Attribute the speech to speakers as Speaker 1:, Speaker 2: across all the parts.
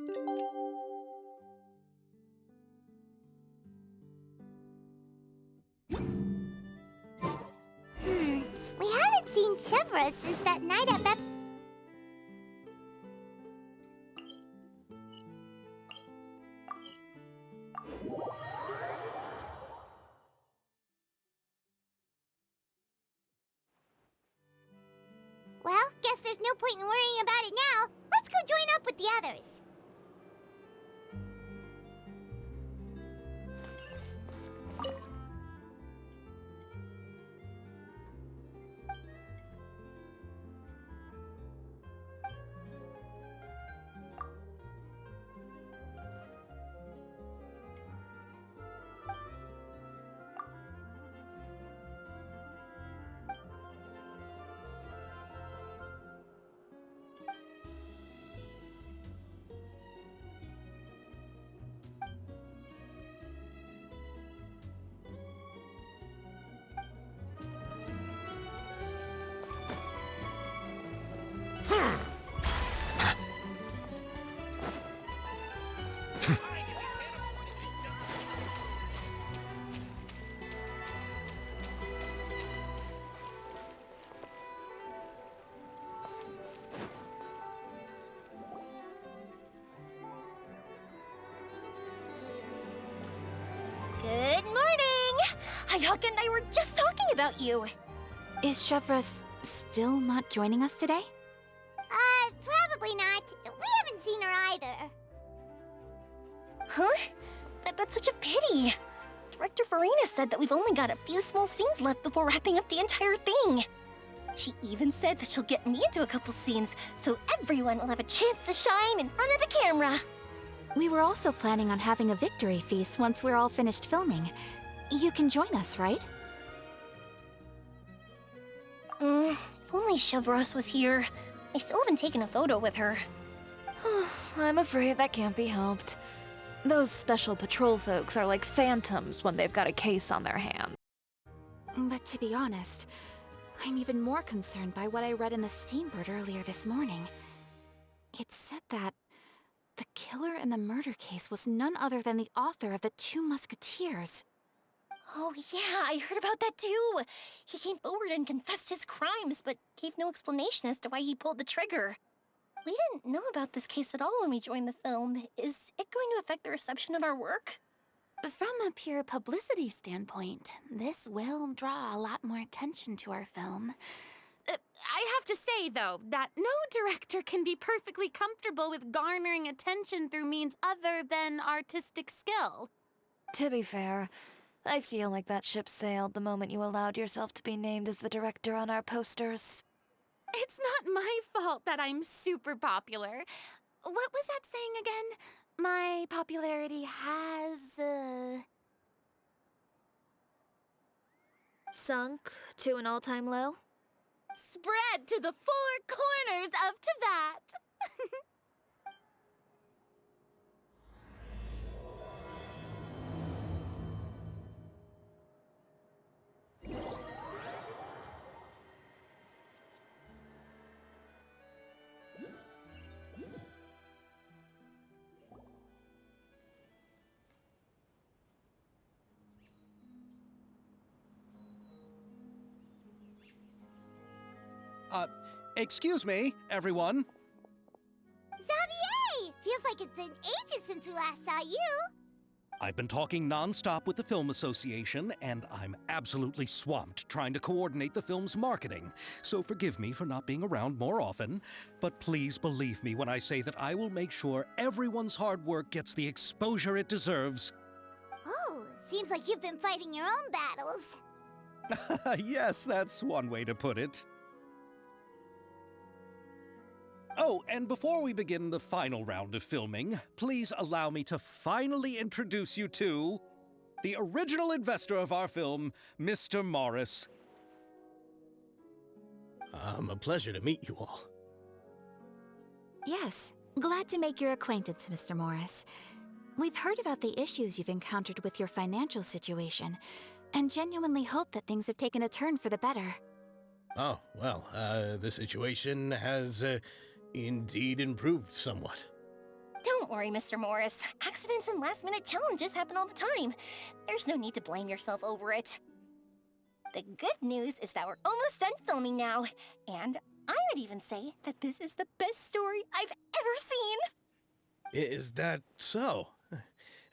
Speaker 1: We haven't seen Chevra since that night at Well, guess there's no point in worrying about it now. Let's go join up with the others.
Speaker 2: Good morning! Hayaka and I were just talking about you.
Speaker 3: Is Chevra still not joining us today?
Speaker 1: Probably not. We haven't seen her either.
Speaker 2: Huh? That's such a pity. Director Farina said that we've only got a few small scenes left before wrapping up the entire thing. She even said that she'll get me into a couple scenes, so everyone will have a chance to shine in front of the camera.
Speaker 3: We were also planning on having a victory feast once we're all finished filming. You can join us, right?
Speaker 2: If only Chevros was here. I still haven't taken a photo with her.
Speaker 4: I'm afraid that can't be helped. Those special patrol folks are like phantoms when they've got a case on their hands.
Speaker 3: But to be honest, I'm even more concerned by what I read in the Steambird earlier this morning. It said that the killer in the murder case was none other than the author of the Two Musketeers.
Speaker 2: Oh yeah, I heard about that too. He came forward and confessed his crimes, but gave no explanation as to why he pulled the trigger. We didn't know about this case at all when we joined the film. Is it going to affect the reception of our work?
Speaker 5: From a pure publicity standpoint, this will draw a lot more attention to our film. I have to say, though, that no director can be perfectly comfortable with garnering attention through means other than artistic skill.
Speaker 4: To be fair, I feel like that ship sailed the moment you allowed yourself to be named as the director on our posters.
Speaker 5: It's not my fault that I'm super popular. What was that saying again? My popularity has,
Speaker 4: Sunk to an all-time low?
Speaker 5: spread to the four corners of Tibet.
Speaker 6: Excuse me, everyone.
Speaker 1: Xavier! Feels like it's been ages since we last saw you.
Speaker 6: I've been talking non-stop with the Film Association, and I'm absolutely swamped trying to coordinate the film's marketing. So forgive me for not being around more often, but please believe me when I say that I will make sure everyone's hard work gets the exposure it deserves.
Speaker 1: Oh, seems like you've been fighting your own battles.
Speaker 6: Yes, that's one way to put it. Oh, and before we begin the final round of filming, please allow me to finally introduce you to the original investor of our film, Mr. Morris.
Speaker 7: A pleasure to meet you all.
Speaker 3: Yes, glad to make your acquaintance, Mr. Morris. We've heard about the issues you've encountered with your financial situation, and genuinely hope that things have taken a turn for the better.
Speaker 7: Oh, well, the situation has indeed improved somewhat.
Speaker 2: Don't worry, Mr. Morris. Accidents and last-minute challenges happen all the time. There's no need to blame yourself over it. The good news is that we're almost done filming now. And I would even say that this is the best story I've ever seen.
Speaker 7: Is that so?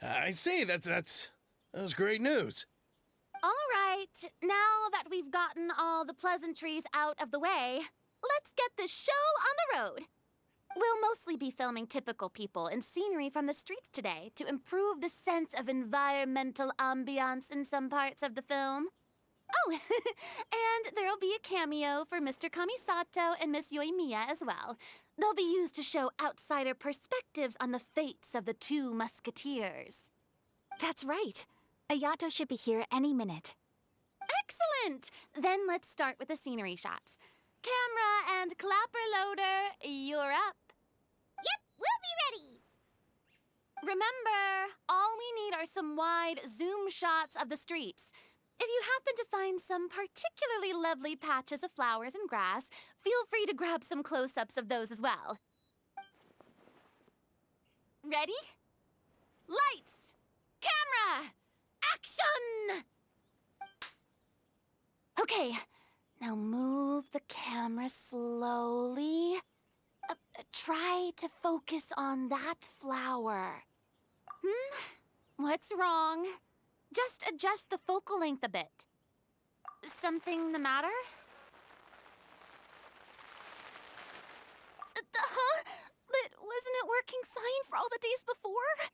Speaker 7: I say that was great news.
Speaker 5: All right, now that we've gotten all the pleasantries out of the way, let's get this show on the road. We'll mostly be filming typical people and scenery from the streets today to improve the sense of environmental ambiance in some parts of the film. Oh, and there'll be a cameo for Mr. Kamisato and Miss Yoimiya as well. They'll be used to show outsider perspectives on the fates of the two musketeers.
Speaker 3: That's right. Ayato should be here any minute.
Speaker 5: Excellent! Then let's start with the scenery shots. Camera and clapper loader, you're up.
Speaker 1: Yep, we'll be ready.
Speaker 5: Remember, all we need are some wide zoom shots of the streets. If you happen to find some particularly lovely patches of flowers and grass, feel free to grab some close-ups of those as well. Ready? Lights! Camera! Action! Okay, now move the camera slowly. Try to focus on that flower. What's wrong? Just adjust the focal length a bit. Something the matter? Huh? But wasn't it working fine for all the days before?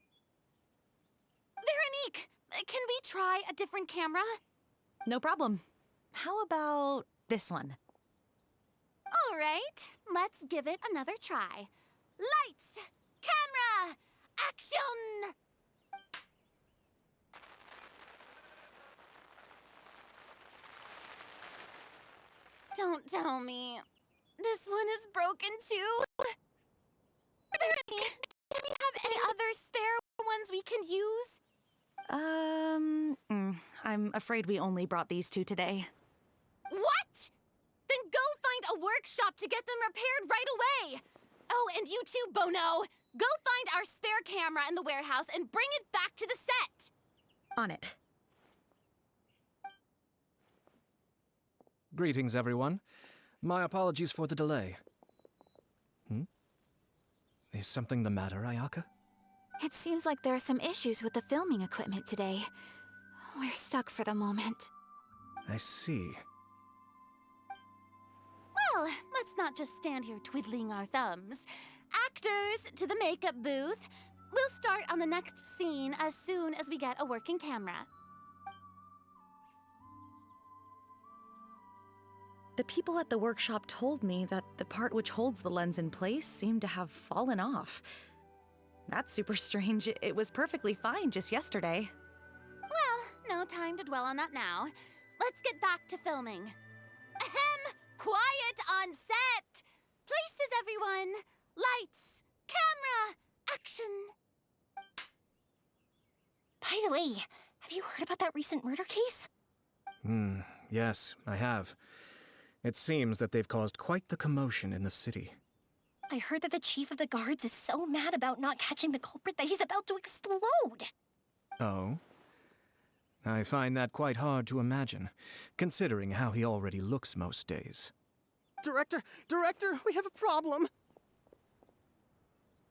Speaker 5: Veronique, can we try a different camera?
Speaker 3: No problem. How about this one?
Speaker 5: All right, let's give it another try. Lights! Camera! Action! Don't tell me. This one is broken too. Veronique, do we have any other spare ones we can use?
Speaker 3: I'm afraid we only brought these two today.
Speaker 5: What? Then go find a workshop to get them repaired right away. Oh, and you too, Bono. Go find our spare camera in the warehouse and bring it back to the set.
Speaker 3: On it.
Speaker 8: Greetings, everyone. My apologies for the delay. Is something the matter, Ayaka?
Speaker 3: It seems like there are some issues with the filming equipment today. We're stuck for the moment.
Speaker 8: I see.
Speaker 5: Well, let's not just stand here twiddling our thumbs. Actors, to the makeup booth. We'll start on the next scene as soon as we get a working camera.
Speaker 3: The people at the workshop told me that the part which holds the lens in place seemed to have fallen off. That's super strange. It was perfectly fine just yesterday.
Speaker 5: Well, no time to dwell on that now. Let's get back to filming. Ahem! Quiet on set! Places, everyone! Lights! Camera! Action!
Speaker 2: By the way, have you heard about that recent murder case?
Speaker 8: Yes, I have. It seems that they've caused quite the commotion in the city.
Speaker 2: I heard that the chief of the guards is so mad about not catching the culprit that he's about to explode.
Speaker 8: Oh? I find that quite hard to imagine, considering how he already looks most days.
Speaker 9: Director, we have a problem.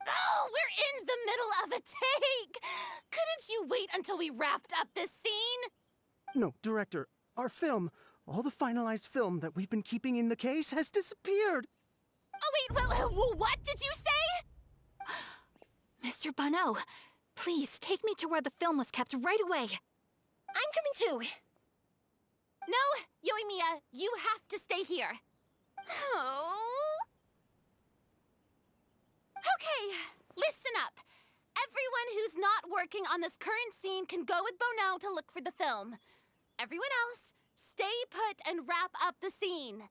Speaker 5: Oh, we're in the middle of a take! Couldn't you wait until we wrapped up this scene?
Speaker 9: No, Director, our film, all the finalized film that we've been keeping in the case has disappeared.
Speaker 5: Oh, wait, what did you say?
Speaker 3: Mr. Bono, please take me to where the film was kept right away.
Speaker 2: I'm coming too.
Speaker 5: No, Yoimiya, you have to stay here. Oh. Okay, listen up. Everyone who's not working on this current scene can go with Bono to look for the film. Everyone else, stay put and wrap up the scene.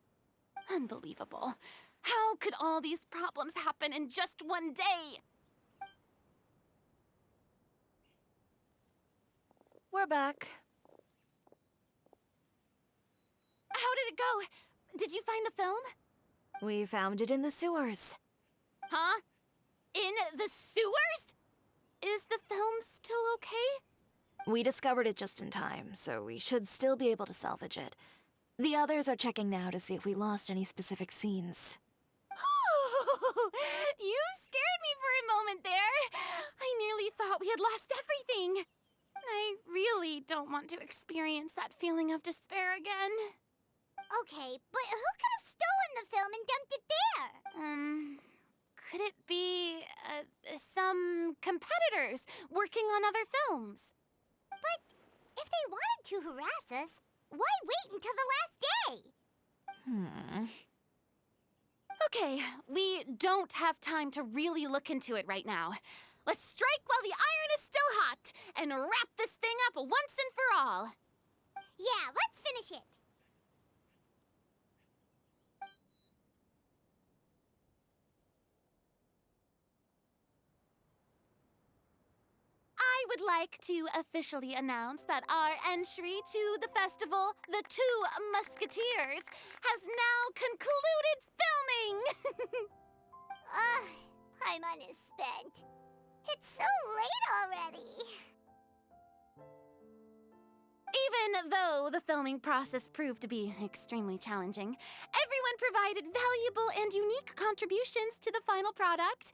Speaker 5: Unbelievable. How could all these problems happen in just one day?
Speaker 4: We're back.
Speaker 5: How did it go? Did you find the film?
Speaker 4: We found it in the sewers.
Speaker 5: Huh? In the sewers? Is the film still okay?
Speaker 4: We discovered it just in time, so we should still be able to salvage it. The others are checking now to see if we lost any specific scenes.
Speaker 5: Oh, you scared me for a moment there. I nearly thought we had lost everything. I really don't want to experience that feeling of despair again.
Speaker 1: Okay, but who could have stolen the film and dumped it there?
Speaker 5: Could it be, some competitors working on other films?
Speaker 1: But if they wanted to harass us, why wait until the last day?
Speaker 5: Okay, we don't have time to really look into it right now. Let's strike while the iron is still hot and wrap this thing up once and for all.
Speaker 1: Yeah, let's finish it.
Speaker 5: I would like to officially announce that our entry to the festival, The Two Musketeers, has now concluded filming!
Speaker 1: Paimon is spent. It's so late already.
Speaker 5: Even though the filming process proved to be extremely challenging, everyone provided valuable and unique contributions to the final product.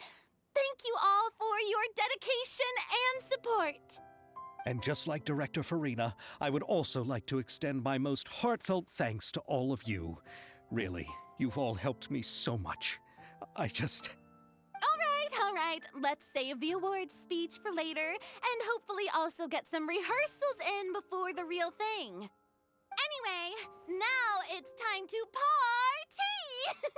Speaker 5: Thank you all for your dedication and support.
Speaker 6: And just like Director Farina, I would also like to extend my most heartfelt thanks to all of you. Really, you've all helped me so much.
Speaker 5: All right, let's save the awards speech for later and hopefully also get some rehearsals in before the real thing. Anyway, now it's time to party!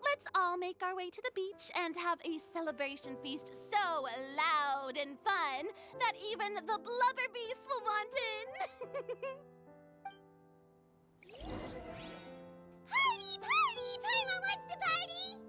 Speaker 5: Let's all make our way to the beach and have a celebration feast so loud and fun that even the blubber beast will want in.
Speaker 1: Party, party! Paimon wants to party!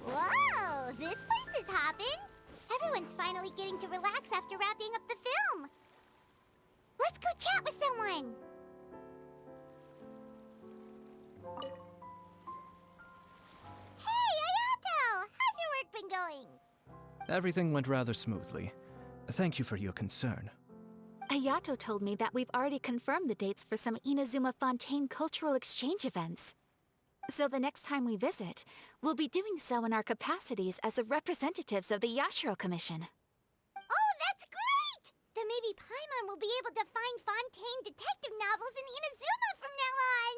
Speaker 1: Whoa, this place is hopping. Everyone's finally getting to relax after wrapping up the film. Let's go chat with someone. Hey, Ayato! How's your work been going?
Speaker 8: Everything went rather smoothly. Thank you for your concern.
Speaker 3: Ayato told me that we've already confirmed the dates for some Inazuma Fontaine cultural exchange events. So the next time we visit, we'll be doing so in our capacities as the representatives of the Yashiro Commission.
Speaker 1: Oh, that's great! Then maybe Paimon will be able to find Fontaine detective novels in Inazuma from now on.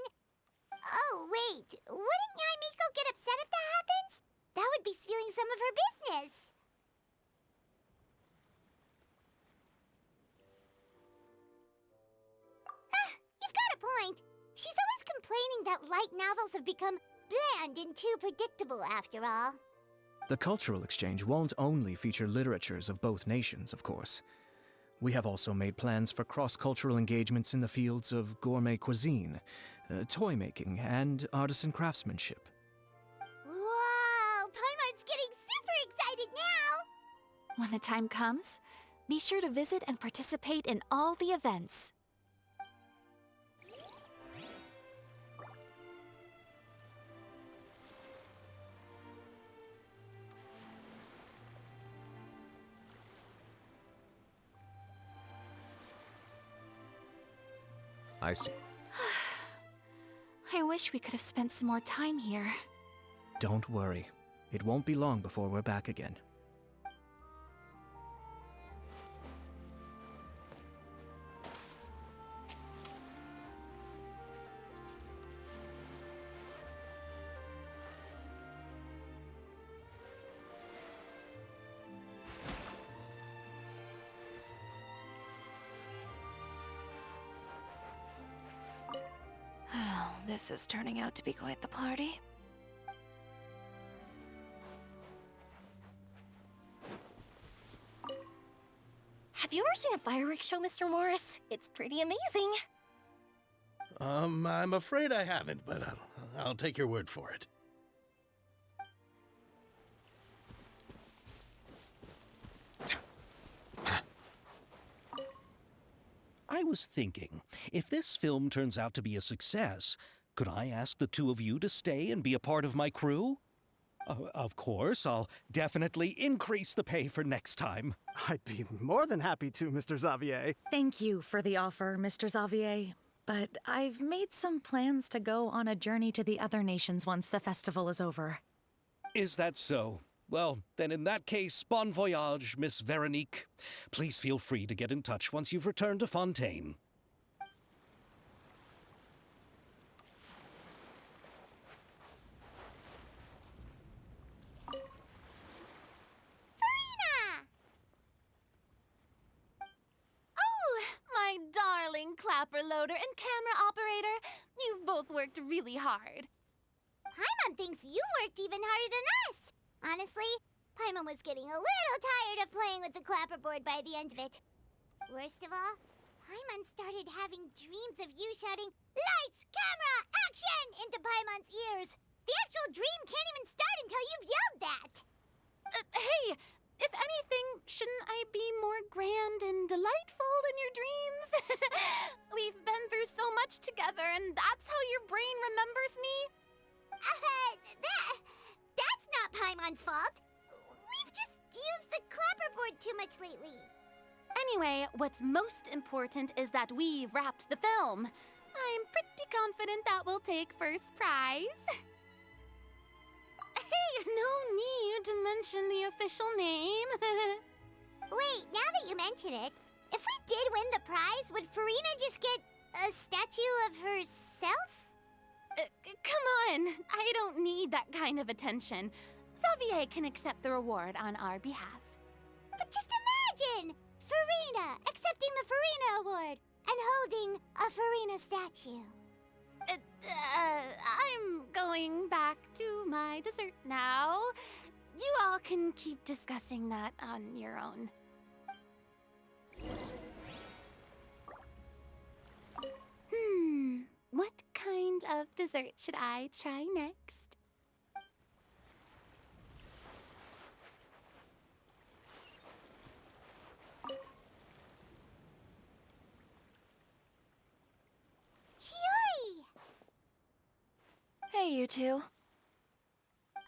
Speaker 1: Oh, wait. Wouldn't Yaimiko get upset if that happens? That would be stealing some of her business. You've got a point. She's always complaining that light novels have become bland and too predictable after all.
Speaker 8: The cultural exchange won't only feature literatures of both nations, of course. We have also made plans for cross-cultural engagements in the fields of gourmet cuisine, toy making, and artisan craftsmanship.
Speaker 1: Whoa! Paimon's getting super excited now!
Speaker 3: When the time comes, be sure to visit and participate in all the events.
Speaker 8: I see.
Speaker 3: I wish we could have spent some more time here.
Speaker 8: Don't worry. It won't be long before we're back again.
Speaker 4: This is turning out to be quite the party.
Speaker 2: Have you ever seen a fireworks show, Mr. Morris? It's pretty amazing.
Speaker 7: I'm afraid I haven't, but I'll take your word for it.
Speaker 6: I was thinking, if this film turns out to be a success, could I ask the two of you to stay and be a part of my crew? Of course, I'll definitely increase the pay for next time.
Speaker 9: I'd be more than happy to, Mr. Xavier.
Speaker 3: Thank you for the offer, Mr. Xavier. But I've made some plans to go on a journey to the other nations once the festival is over.
Speaker 6: Is that so? Well, then in that case, bon voyage, Miss Veronique. Please feel free to get in touch once you've returned to Fontaine.
Speaker 5: My darling clapper loader and camera operator, you've both worked really hard.
Speaker 1: Paimon thinks you worked even harder than us. Honestly, Paimon was getting a little tired of playing with the clapperboard by the end of it. Worst of all, Paimon started having dreams of you shouting, "Lights, camera, action!" into Paimon's ears. The actual dream can't even start until you've yelled that.
Speaker 5: Hey, if anything, shouldn't I be more grand and delightful than your dreams? We've been through so much together, and that's how your brain remembers me?
Speaker 1: That's not Paimon's fault. We've just used the clapperboard too much lately.
Speaker 5: Anyway, what's most important is that we've wrapped the film. I'm pretty confident that we'll take first prize. Hey, no need to mention the official name.
Speaker 1: Wait, now that you mention it, if we did win the prize, would Farina just get a statue of herself?
Speaker 5: Come on, I don't need that kind of attention. Xavier can accept the reward on our behalf.
Speaker 1: But just imagine! Farina accepting the Farina Award and holding a Farina statue.
Speaker 5: I'm going back to my dessert now. You all can keep discussing that on your own. What kind of dessert should I try next?
Speaker 1: Chiori!
Speaker 4: Hey, you two.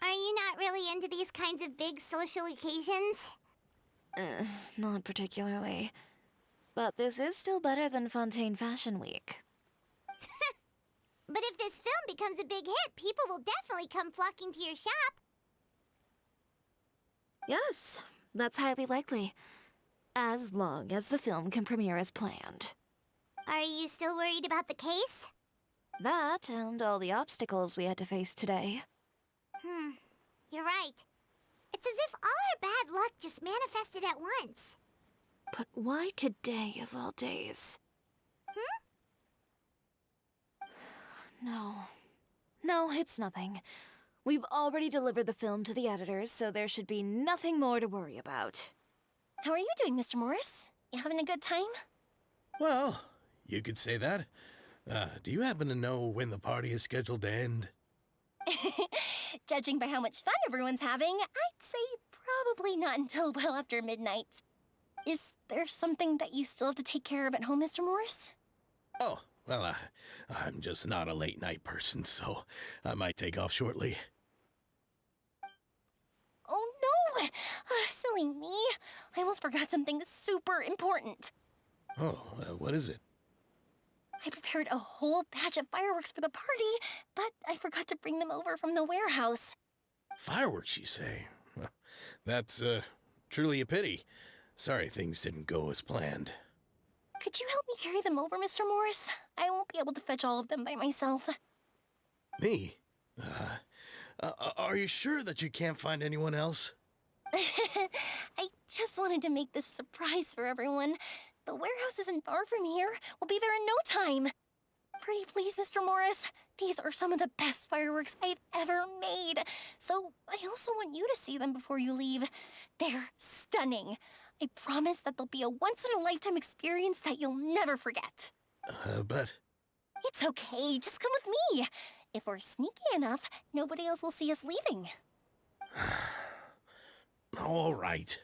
Speaker 1: Are you not really into these kinds of big social occasions?
Speaker 4: Not particularly. But this is still better than Fontaine Fashion Week.
Speaker 1: But if this film becomes a big hit, people will definitely come flocking to your shop.
Speaker 4: Yes, that's highly likely. As long as the film can premiere as planned.
Speaker 1: Are you still worried about the case?
Speaker 4: That and all the obstacles we had to face today.
Speaker 1: You're right. It's as if all our bad luck just manifested at once.
Speaker 4: But why today of all days? No, it's nothing. We've already delivered the film to the editors, so there should be nothing more to worry about.
Speaker 2: How are you doing, Mr. Morris? You having a good time?
Speaker 7: Well, you could say that. Do you happen to know when the party is scheduled to end?
Speaker 2: Judging by how much fun everyone's having, I'd say probably not until well after midnight. Is there something that you still have to take care of at home, Mr. Morris?
Speaker 7: Oh, well, I'm just not a late night person, so I might take off shortly.
Speaker 2: Oh no! Silly me. I almost forgot something super important.
Speaker 7: Oh, what is it?
Speaker 2: I prepared a whole batch of fireworks for the party, but I forgot to bring them over from the warehouse.
Speaker 7: Fireworks, you say? That's, truly a pity. Sorry things didn't go as planned.
Speaker 2: Could you help me carry them over, Mr. Morris? I won't be able to fetch all of them by myself.
Speaker 7: Me? Are you sure that you can't find anyone else?
Speaker 2: I just wanted to make this a surprise for everyone. The warehouse isn't far from here. We'll be there in no time. Pretty please, Mr. Morris. These are some of the best fireworks I've ever made. So I also want you to see them before you leave. They're stunning. I promise that they'll be a once-in-a-lifetime experience that you'll never forget.
Speaker 7: But
Speaker 2: It's okay, just come with me. If we're sneaky enough, nobody else will see us leaving.
Speaker 7: All right.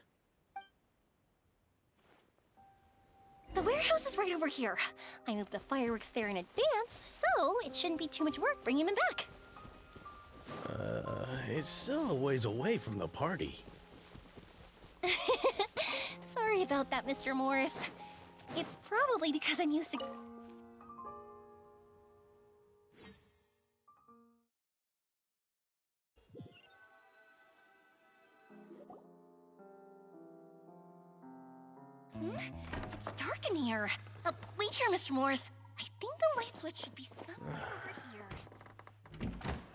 Speaker 2: The warehouse is right over here. I moved the fireworks there in advance, so it shouldn't be too much work bringing them back.
Speaker 7: It's still a ways away from the party.
Speaker 2: Sorry about that, Mr. Morris. It's probably because I'm used to... It's dark in here. Wait here, Mr. Morris. I think the light switch should be somewhere over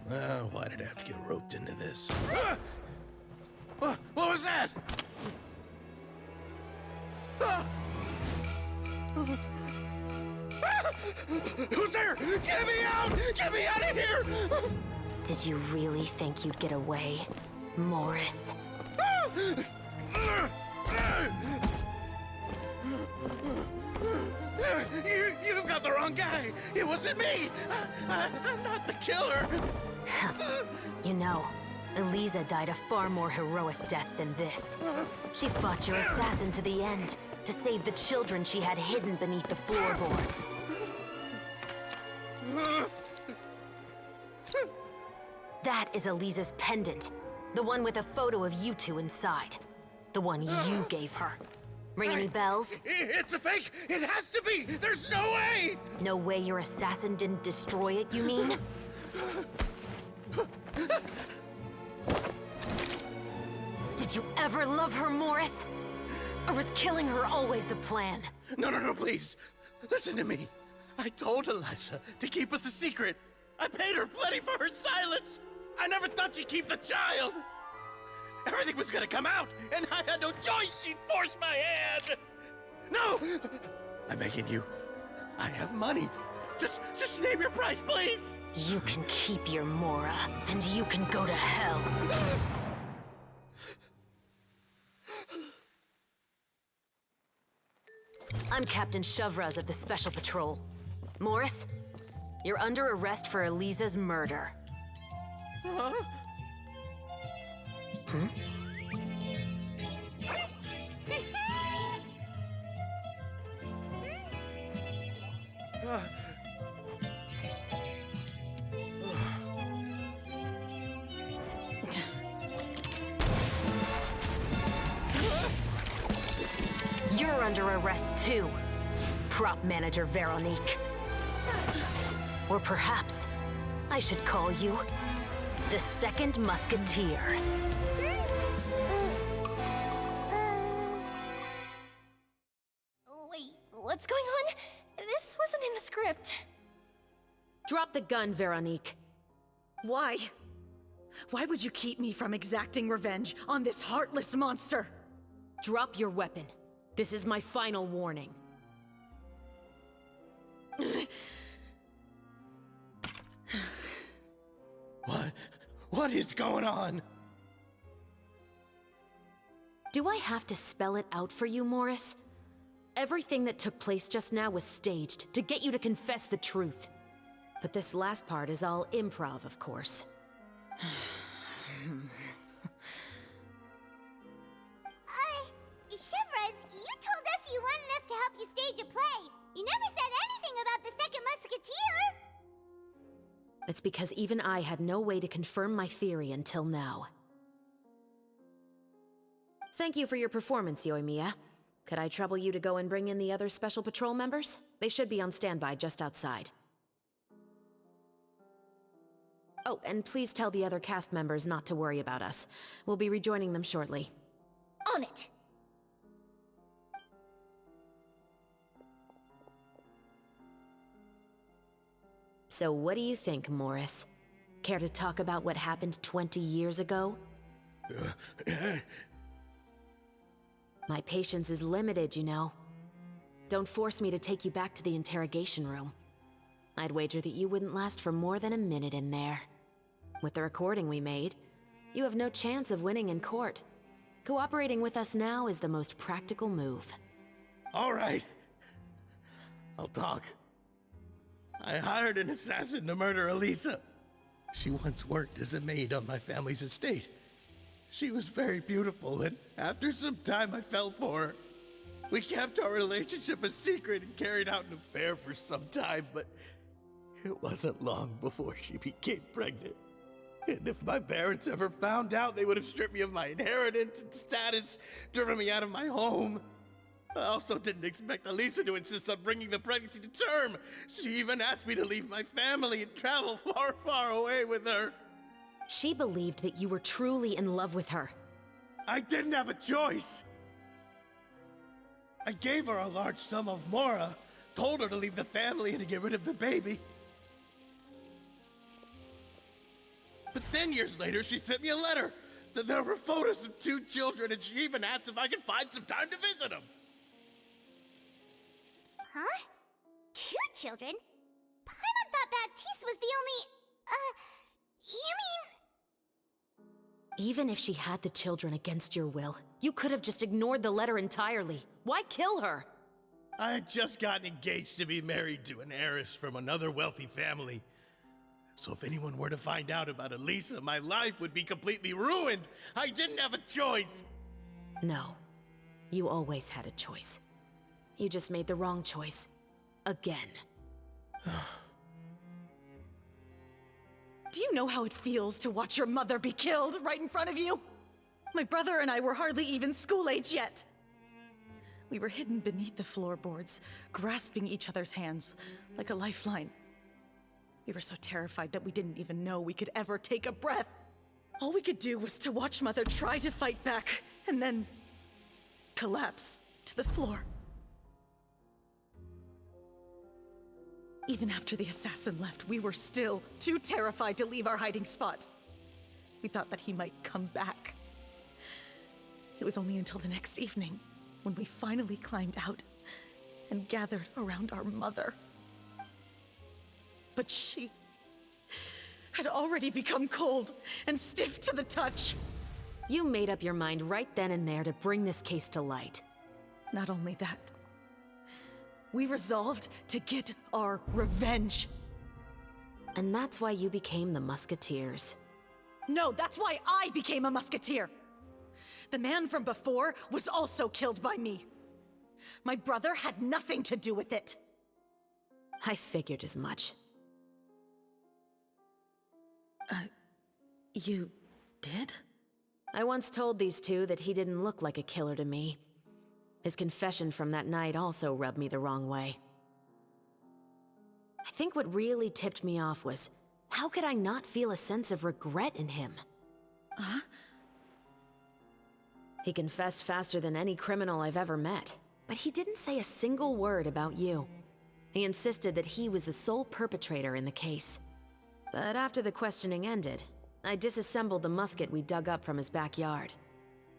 Speaker 2: here.
Speaker 7: Why did I have to get roped into this? What was that? Who's there? Get me out! Get me out of here!
Speaker 10: Did you really think you'd get away, Morris?
Speaker 7: You've got the wrong guy. It wasn't me. I'm not the killer.
Speaker 10: You know, Eliza died a far more heroic death than this. She fought your assassin to the end, to save the children she had hidden beneath the floorboards. That is Eliza's pendant. The one with a photo of you two inside. The one you gave her. Ring any bells?
Speaker 7: It's a fake! It has to be! There's no way!
Speaker 10: No way your assassin didn't destroy it, you mean? Did you ever love her, Morris? Or was killing her always the plan?
Speaker 7: No, please. Listen to me. I told Eliza to keep us a secret. I paid her plenty for her silence. I never thought she'd keep the child. Everything was gonna come out, and I had no choice. She forced my hand. No! I'm begging you. I have money. Just name your price, please.
Speaker 10: You can keep your Mora, and you can go to hell. I'm Captain Shovraz of the Special Patrol. Morris, you're under arrest for Eliza's murder.
Speaker 7: Huh?
Speaker 10: Hmm? You're under arrest too, prop manager Veronique. Or perhaps I should call you the Second Musketeer.
Speaker 2: Wait, what's going on? This wasn't in the script.
Speaker 10: Drop the gun, Veronique.
Speaker 11: Why? Why would you keep me from exacting revenge on this heartless monster?
Speaker 10: Drop your weapon. This is my final warning.
Speaker 7: What is going on?
Speaker 10: Do I have to spell it out for you, Morris? Everything that took place just now was staged to get you to confess the truth. But this last part is all improv, of course.
Speaker 1: Shivers, you told us you wanted us to help you stage a play. You never said anything about the Second Musketeer.
Speaker 10: It's because even I had no way to confirm my theory until now. Thank you for your performance, Yoimiya. Could I trouble you to go and bring in the other Special Patrol members? They should be on standby just outside. Oh, and please tell the other cast members not to worry about us. We'll be rejoining them shortly.
Speaker 2: On it!
Speaker 10: So what do you think, Morris? Care to talk about what happened 20 years ago? My patience is limited, you know. Don't force me to take you back to the interrogation room. I'd wager that you wouldn't last for more than a minute in there. With the recording we made, you have no chance of winning in court. Cooperating with us now is the most practical move.
Speaker 7: All right. I'll talk. I hired an assassin to murder Elisa. She once worked as a maid on my family's estate. She was very beautiful, and after some time I fell for her. We kept our relationship a secret and carried out an affair for some time, but it wasn't long before she became pregnant. And if my parents ever found out, they would have stripped me of my inheritance and status, driven me out of my home. I also didn't expect Elisa to insist on bringing the pregnancy to term. She even asked me to leave my family and travel far, far away with her.
Speaker 10: She believed that you were truly in love with her.
Speaker 7: I didn't have a choice. I gave her a large sum of mora, told her to leave the family and to get rid of the baby. But then years later, she sent me a letter. There were photos of 2 children, and she even asked if I could find some time to visit them.
Speaker 1: Huh? 2 children? Paimon thought Baptiste was the only... you mean...
Speaker 10: Even if she had the children against your will, you could have just ignored the letter entirely. Why kill her?
Speaker 7: I had just gotten engaged to be married to an heiress from another wealthy family. So if anyone were to find out about Elisa, my life would be completely ruined. I didn't have a choice.
Speaker 10: No. You always had a choice. You just made the wrong choice. Again.
Speaker 11: Do you know how it feels to watch your mother be killed right in front of you? My brother and I were hardly even school age yet. We were hidden beneath the floorboards, grasping each other's hands like a lifeline. We were so terrified that we didn't even know we could ever take a breath. All we could do was to watch Mother try to fight back, and then collapse to the floor. Even after the assassin left, we were still too terrified to leave our hiding spot. We thought that he might come back. It was only until the next evening when we finally climbed out and gathered around our mother. But she had already become cold and stiff to the touch.
Speaker 10: You made up your mind right then and there to bring this case to light.
Speaker 11: Not only that, we resolved to get our revenge.
Speaker 10: And that's why you became the Musketeers.
Speaker 11: No, that's why I became a musketeer. The man from before was also killed by me. My brother had nothing to do with it.
Speaker 10: I figured as much.
Speaker 11: You did?
Speaker 10: I once told these two that he didn't look like a killer to me. His confession from that night also rubbed me the wrong way. I think what really tipped me off was, how could I not feel a sense of regret in him?
Speaker 11: Huh?
Speaker 10: He confessed faster than any criminal I've ever met, but he didn't say a single word about you. He insisted that he was the sole perpetrator in the case. But after the questioning ended, I disassembled the musket we dug up from his backyard,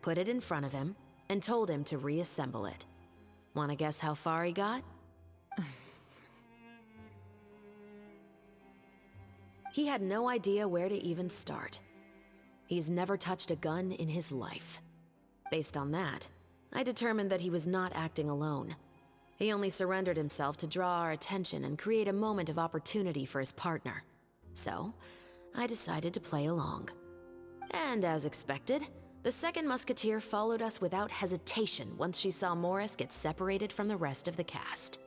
Speaker 10: put it in front of him, and told him to reassemble it. Wanna guess how far he got? He had no idea where to even start. He's never touched a gun in his life. Based on that, I determined that he was not acting alone. He only surrendered himself to draw our attention and create a moment of opportunity for his partner. So, I decided to play along. And as expected, the second musketeer followed us without hesitation once she saw Morris get separated from the rest of the cast.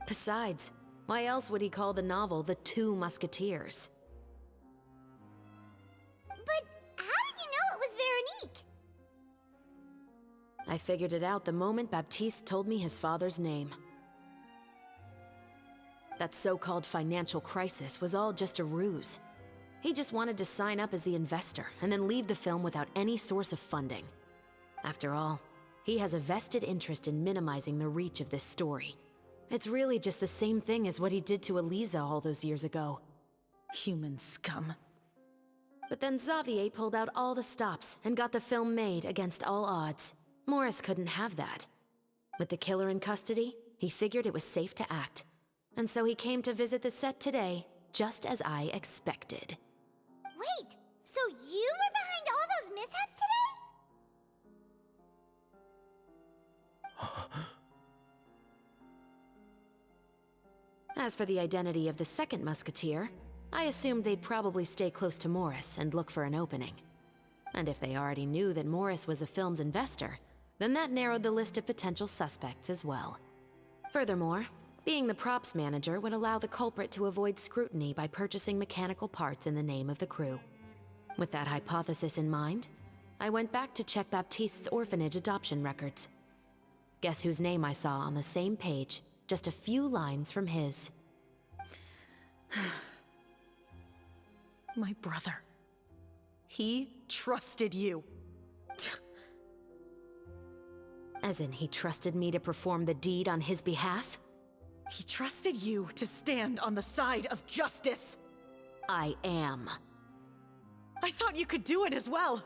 Speaker 10: Besides, why else would he call the novel The Two Musketeers?
Speaker 1: But how did you know it was Veronique?
Speaker 10: I figured it out the moment Baptiste told me his father's name. That so-called financial crisis was all just a ruse. He just wanted to sign up as the investor and then leave the film without any source of funding. After all, he has a vested interest in minimizing the reach of this story. It's really just the same thing as what he did to Elisa all those years ago.
Speaker 11: Human scum.
Speaker 10: But then Xavier pulled out all the stops and got the film made against all odds. Morris couldn't have that. With the killer in custody, he figured it was safe to act. And so he came to visit the set today, just as I expected.
Speaker 1: Wait, so you were behind all those mishaps today?
Speaker 10: As for the identity of the second musketeer, I assumed they'd probably stay close to Morris and look for an opening. And if they already knew that Morris was the film's investor, then that narrowed the list of potential suspects as well. Furthermore, being the props manager would allow the culprit to avoid scrutiny by purchasing mechanical parts in the name of the crew. With that hypothesis in mind, I went back to check Baptiste's orphanage adoption records. Guess whose name I saw on the same page, just a few lines from his.
Speaker 11: My brother. He trusted you.
Speaker 10: As in, he trusted me to perform the deed on his behalf?
Speaker 11: He trusted you to stand on the side of justice.
Speaker 10: I am.
Speaker 11: I thought you could do it as well.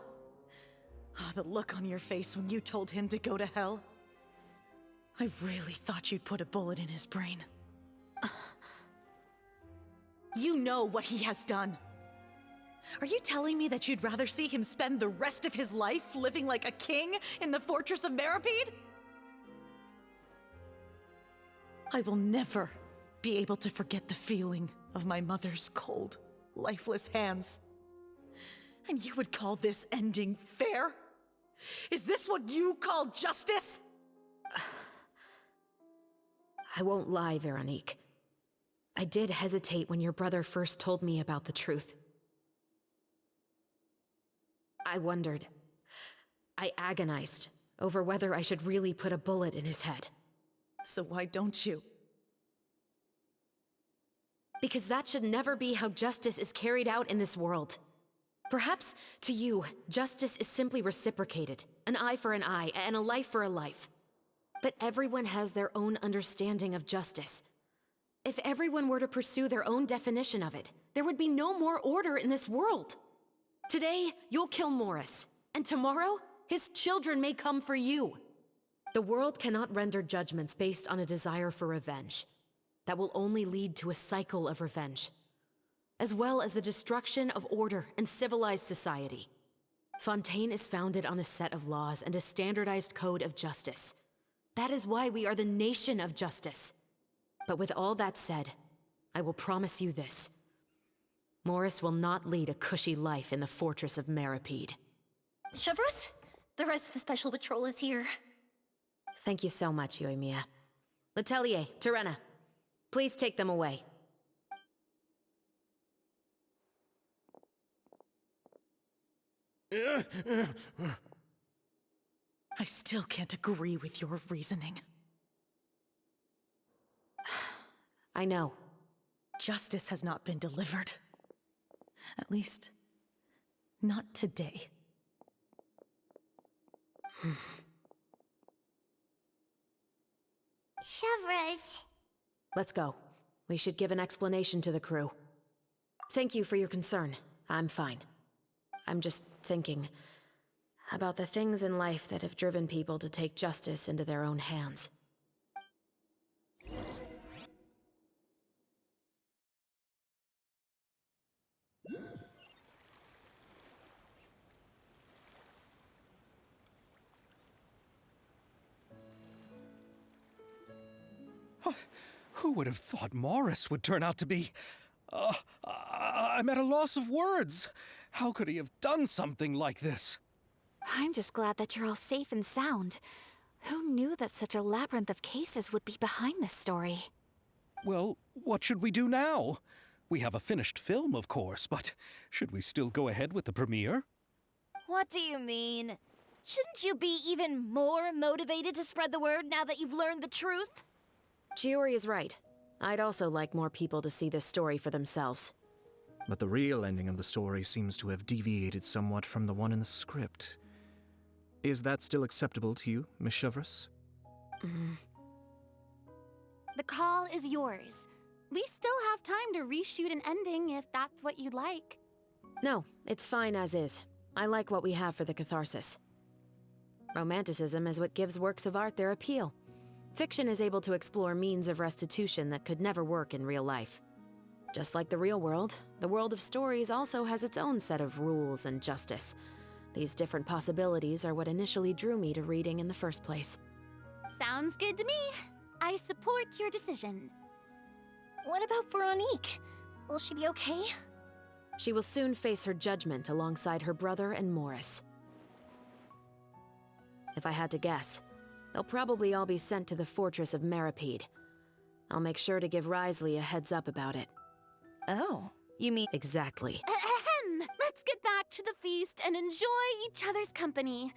Speaker 11: Oh, the look on your face when you told him to go to hell. I really thought you'd put a bullet in his brain. You know what he has done. Are you telling me that you'd rather see him spend the rest of his life living like a king in the fortress of Meripede? I will never be able to forget the feeling of my mother's cold, lifeless hands. And you would call this ending fair? Is this what you call justice?
Speaker 10: I won't lie, Veronique. I did hesitate when your brother first told me about the truth. I wondered. I agonized over whether I should really put a bullet in his head.
Speaker 11: So why don't you?
Speaker 10: Because that should never be how justice is carried out in this world. Perhaps, to you, justice is simply reciprocated. An eye for an eye, and a life for a life. But everyone has their own understanding of justice. If everyone were to pursue their own definition of it, there would be no more order in this world. Today, you'll kill Morris, and tomorrow, his children may come for you. The world cannot render judgments based on a desire for revenge. That will only lead to a cycle of revenge, as well as the destruction of order and civilized society. Fontaine is founded on a set of laws and a standardized code of justice. That is why we are the nation of justice. But with all that said, I will promise you this. Morris will not lead a cushy life in the fortress of Meripede.
Speaker 2: Chevreuse, the rest of the special patrol is here.
Speaker 10: Thank you so much, Yoimiya. Letelier, Terena, please take them away.
Speaker 11: I still can't agree with your reasoning.
Speaker 10: I know.
Speaker 11: Justice has not been delivered. At least, not today.
Speaker 1: Chevreuse.
Speaker 10: Let's go. We should give an explanation to the crew. Thank you for your concern. I'm fine. I'm just thinking about the things in life that have driven people to take justice into their own hands.
Speaker 6: Who would have thought Morris would turn out to be... I'm at a loss of words. How could he have done something like this?
Speaker 3: I'm just glad that you're all safe and sound. Who knew that such a labyrinth of cases would be behind this story?
Speaker 6: Well, what should we do now? We have a finished film, of course, but should we still go ahead with the premiere?
Speaker 2: What do you mean? Shouldn't you be even more motivated to spread the word now that you've learned the truth?
Speaker 10: Chiori is right. I'd also like more people to see this story for themselves.
Speaker 8: But the real ending of the story seems to have deviated somewhat from the one in the script. Is that still acceptable to you, Miss Chevreuse?
Speaker 5: The call is yours. We still have time to reshoot an ending if that's what you'd like.
Speaker 10: No, it's fine as is. I like what we have for the catharsis. Romanticism is what gives works of art their appeal. Fiction is able to explore means of restitution that could never work in real life. Just like the real world, the world of stories also has its own set of rules and justice. These different possibilities are what initially drew me to reading in the first place.
Speaker 5: Sounds good to me. I support your decision.
Speaker 2: What about Veronique? Will she be okay?
Speaker 10: She will soon face her judgment alongside her brother and Morris. If I had to guess, they'll probably all be sent to the fortress of Meripede. I'll make sure to give Risley a heads up about it.
Speaker 11: Oh, you mean...
Speaker 10: Exactly.
Speaker 5: Ahem. Let's get back to the feast and enjoy each other's company.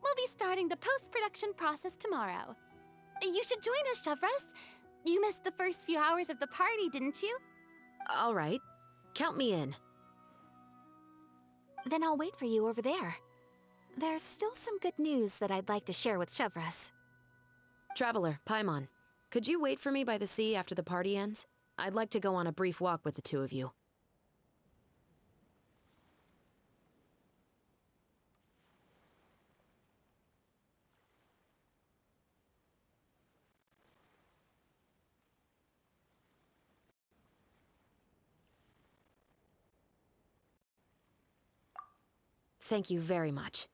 Speaker 5: We'll be starting the post-production process tomorrow. You should join us, Chevres. You missed the first few hours of the party, didn't you?
Speaker 10: All right. Count me in.
Speaker 3: Then I'll wait for you over there. There's still some good news that I'd like to share with Chevres.
Speaker 10: Traveler, Paimon, could you wait for me by the sea after the party ends? I'd like to go on a brief walk with the two of you. Thank you very much.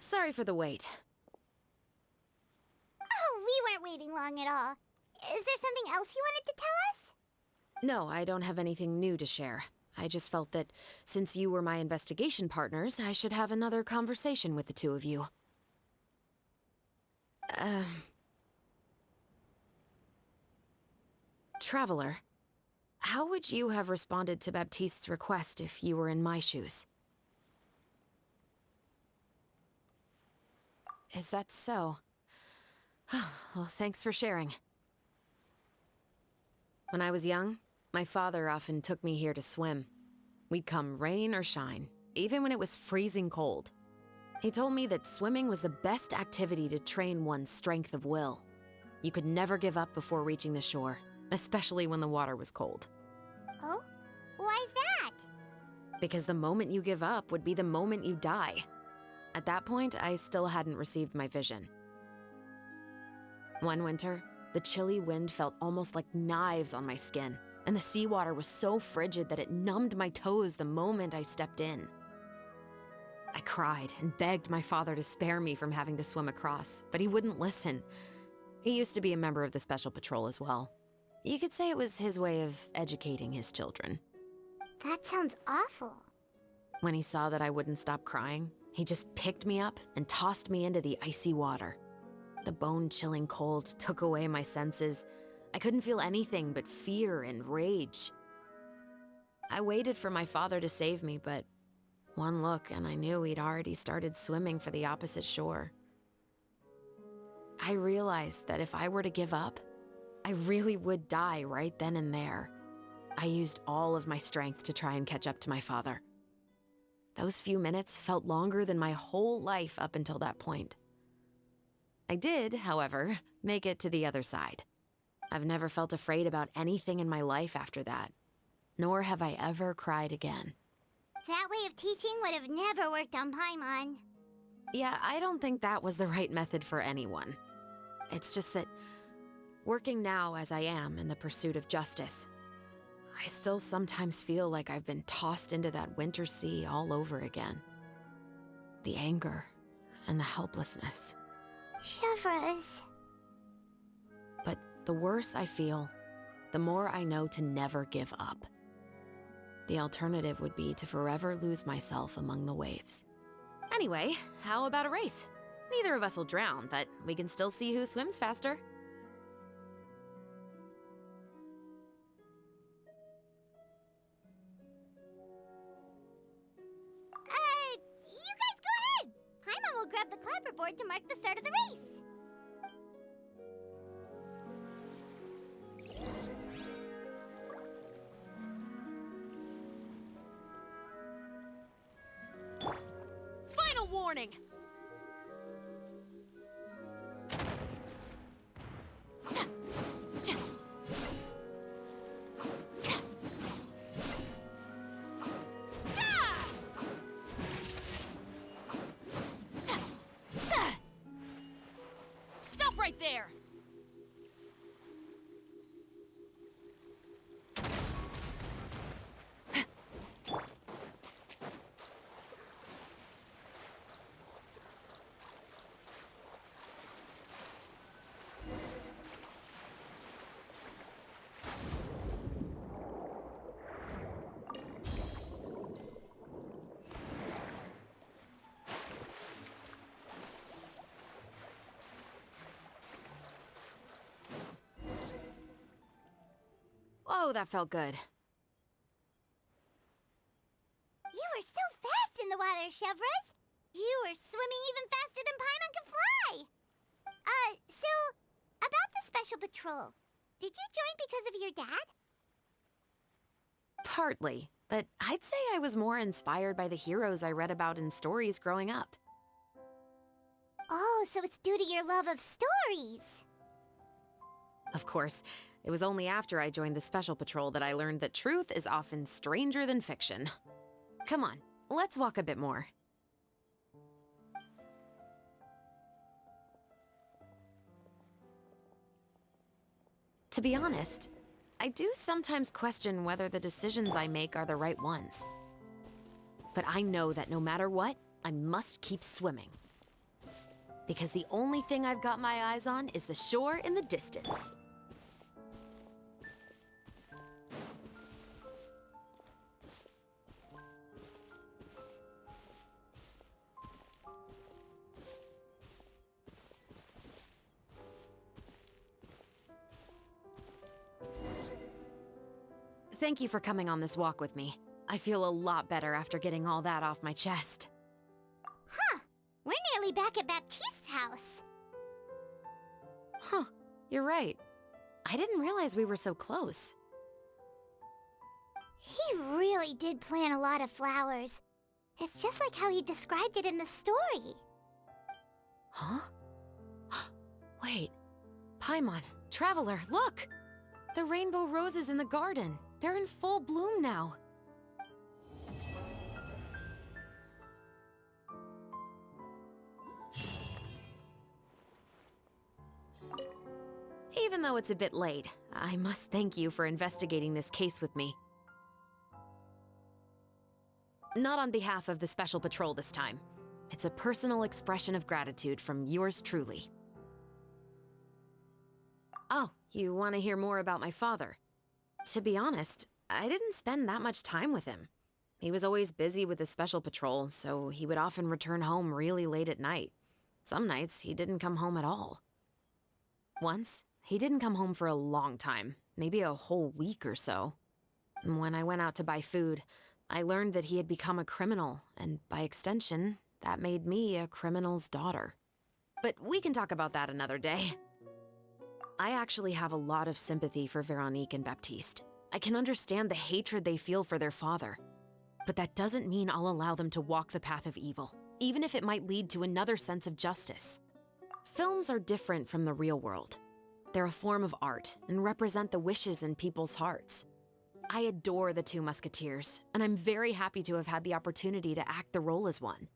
Speaker 10: Sorry for the wait.
Speaker 1: Oh, we weren't waiting long at all. Is there something else you wanted to tell us?
Speaker 10: No, I don't have anything new to share. I just felt that since you were my investigation partners, I should have another conversation with the two of you. Traveler, how would you have responded to Baptiste's request if you were in my shoes? Is that so? Well, thanks for sharing. When I was young, my father often took me here to swim. We'd come rain or shine, even when it was freezing cold. He told me that swimming was the best activity to train one's strength of will. You could never give up before reaching the shore, especially when the water was cold.
Speaker 1: Oh? Why's that?
Speaker 10: Because the moment you give up would be the moment you die. At that point, I still hadn't received my vision. One winter, the chilly wind felt almost like knives on my skin, and the seawater was so frigid that it numbed my toes the moment I stepped in. I cried and begged my father to spare me from having to swim across, but he wouldn't listen. He used to be a member of the Special Patrol as well. You could say it was his way of educating his children.
Speaker 1: That sounds awful.
Speaker 10: When he saw that I wouldn't stop crying, he just picked me up and tossed me into the icy water. The bone-chilling cold took away my senses. I couldn't feel anything but fear and rage. I waited for my father to save me, but one look and I knew he'd already started swimming for the opposite shore. I realized that if I were to give up, I really would die right then and there. I used all of my strength to try and catch up to my father. Those few minutes felt longer than my whole life up until that point. I did, however, make it to the other side. I've never felt afraid about anything in my life after that, nor have I ever cried again.
Speaker 1: That way of teaching would have never worked on Paimon.
Speaker 10: Yeah, I don't think that was the right method for anyone. It's just that, working now as I am in the pursuit of justice, I still sometimes feel like I've been tossed into that winter sea all over again. The anger and the helplessness.
Speaker 1: Chevres.
Speaker 10: But the worse I feel, the more I know to never give up. The alternative would be to forever lose myself among the waves. Anyway, how about a race? Neither of us will drown, but we can still see who swims faster.
Speaker 1: You guys go ahead! Paimon will grab the clapperboard to mark the start of the race.
Speaker 10: Final warning! Oh, that felt good.
Speaker 1: You were so fast in the water, Chevros. You were swimming even faster than Paimon could fly. So, about the Special Patrol. Did you join because of your dad?
Speaker 10: Partly, but I'd say I was more inspired by the heroes I read about in stories growing up.
Speaker 1: Oh, so it's due to your love of stories.
Speaker 10: Of course, it was only after I joined the Special Patrol that I learned that truth is often stranger than fiction. Come on, let's walk a bit more. To be honest, I do sometimes question whether the decisions I make are the right ones. But I know that no matter what, I must keep swimming. Because the only thing I've got my eyes on is the shore in the distance. Thank you for coming on this walk with me. I feel a lot better after getting all that off my chest.
Speaker 1: Huh. We're nearly back at Baptiste's house.
Speaker 10: Huh. You're right. I didn't realize we were so close.
Speaker 1: He really did plant a lot of flowers. It's just like how he described it in the story.
Speaker 10: Huh? Wait. Paimon, Traveler, look! The rainbow roses in the garden. They're in full bloom now. Even though it's a bit late, I must thank you for investigating this case with me. Not on behalf of the Special Patrol this time. It's a personal expression of gratitude from yours truly. Oh, you want to hear more about my father? To be honest, I didn't spend that much time with him. He was always busy with the Special Patrol, so he would often return home really late at night. Some nights, he didn't come home at all. Once, he didn't come home for a long time, maybe a whole week or so. When I went out to buy food, I learned that he had become a criminal, and by extension, that made me a criminal's daughter. But we can talk about that another day. I actually have a lot of sympathy for Veronique and Baptiste. I can understand the hatred they feel for their father. But that doesn't mean I'll allow them to walk the path of evil, even if it might lead to another sense of justice. Films are different from the real world. They're a form of art and represent the wishes in people's hearts. I adore the Two Musketeers, and I'm very happy to have had the opportunity to act the role as one.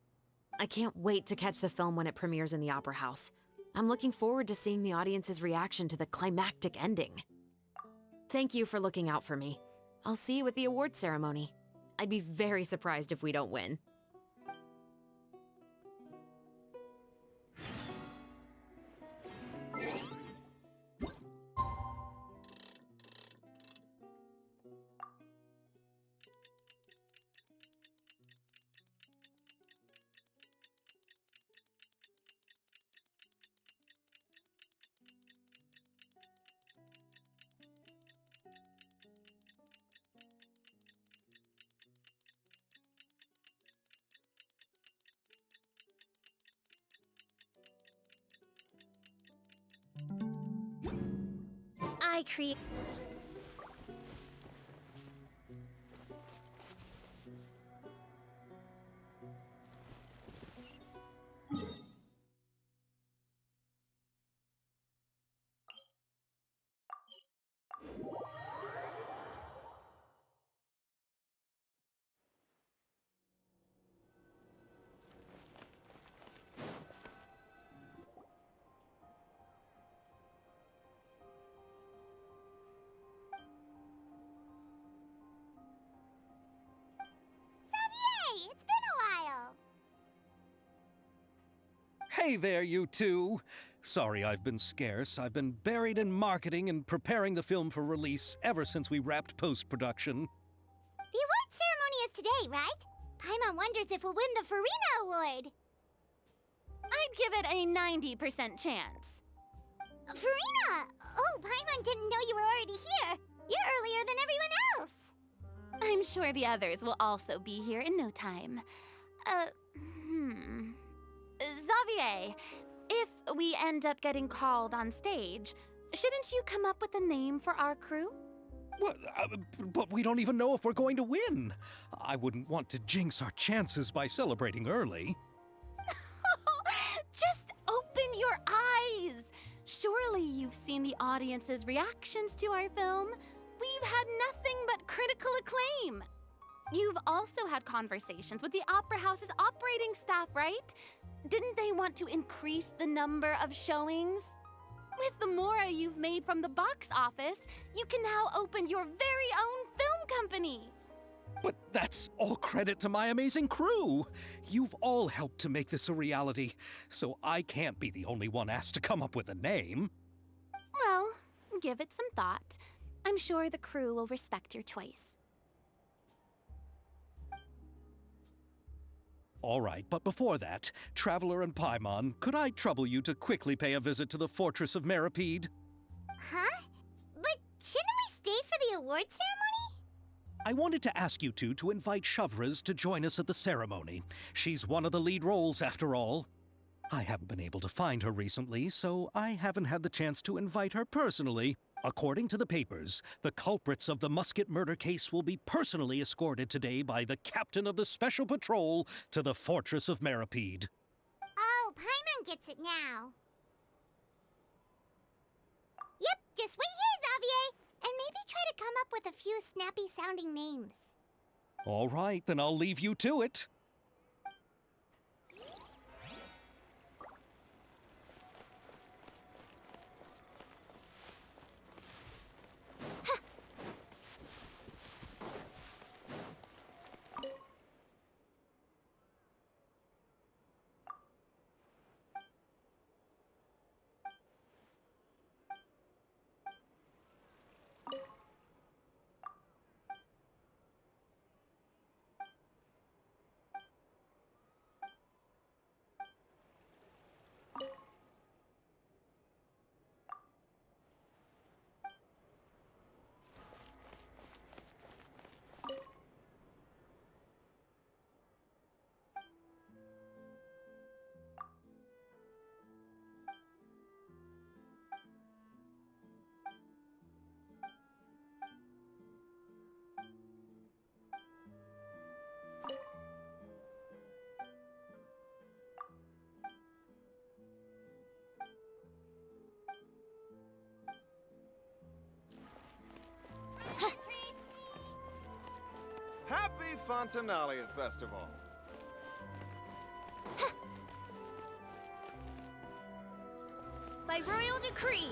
Speaker 10: I can't wait to catch the film when it premieres in the Opera House. I'm looking forward to seeing the audience's reaction to the climactic ending. Thank you for looking out for me. I'll see you at the award ceremony. I'd be very surprised if we don't win.
Speaker 2: I create.
Speaker 1: Xavier, it's been a while.
Speaker 6: Hey there, you two! Sorry I've been scarce. I've been buried in marketing and preparing the film for release ever since we wrapped post-production.
Speaker 1: The award ceremony is today, right? Paimon wonders if we'll win the Farina Award.
Speaker 5: I'd give it a 90% chance.
Speaker 1: Farina! Oh, Paimon didn't know you were already here. You're earlier
Speaker 5: sure the others will also be here in no time. Xavier, if we end up getting called on stage, shouldn't you come up with a name for our crew?
Speaker 6: What? But we don't even know if we're going to win. I wouldn't want to jinx our chances by celebrating early.
Speaker 5: Just open your eyes! Surely you've seen the audience's reactions to our film. We've had nothing but critical acclaim. You've also had conversations with the Opera House's operating staff, right? Didn't they want to increase the number of showings? With the mora you've made from the box office, you can now open your very own film company.
Speaker 6: But that's all credit to my amazing crew. You've all helped to make this a reality, so I can't be the only one asked to come up with a name.
Speaker 5: Well, give it some thought. I'm sure the crew will respect your choice.
Speaker 6: All right, but before that, Traveler and Paimon, could I trouble you to quickly pay a visit to the Fortress of Meripede?
Speaker 1: Huh? But shouldn't we stay for the award ceremony?
Speaker 6: I wanted to ask you two to invite Shavraz to join us at the ceremony. She's one of the lead roles, after all. I haven't been able to find her recently, so I haven't had the chance to invite her personally. According to the papers, the culprits of the Musket murder case will be personally escorted today by the captain of the Special Patrol to the Fortress of Meripede.
Speaker 1: Oh, Paimon gets it now. Yep, just wait here, Xavier, and maybe try to come up with a few snappy-sounding names.
Speaker 6: All right, then I'll leave you to it.
Speaker 12: Happy Fontanalia Festival!
Speaker 5: By royal decree,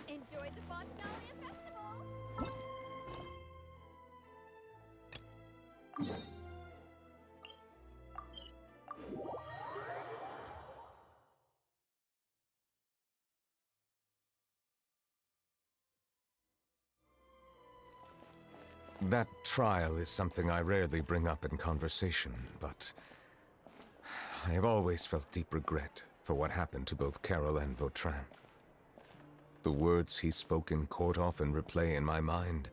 Speaker 5: enjoyed the Fontanalia Festival!
Speaker 13: That trial is something I rarely bring up in conversation, but I have always felt deep regret for what happened to both Carol and Vautrin. The words he spoke in court often replay in my mind,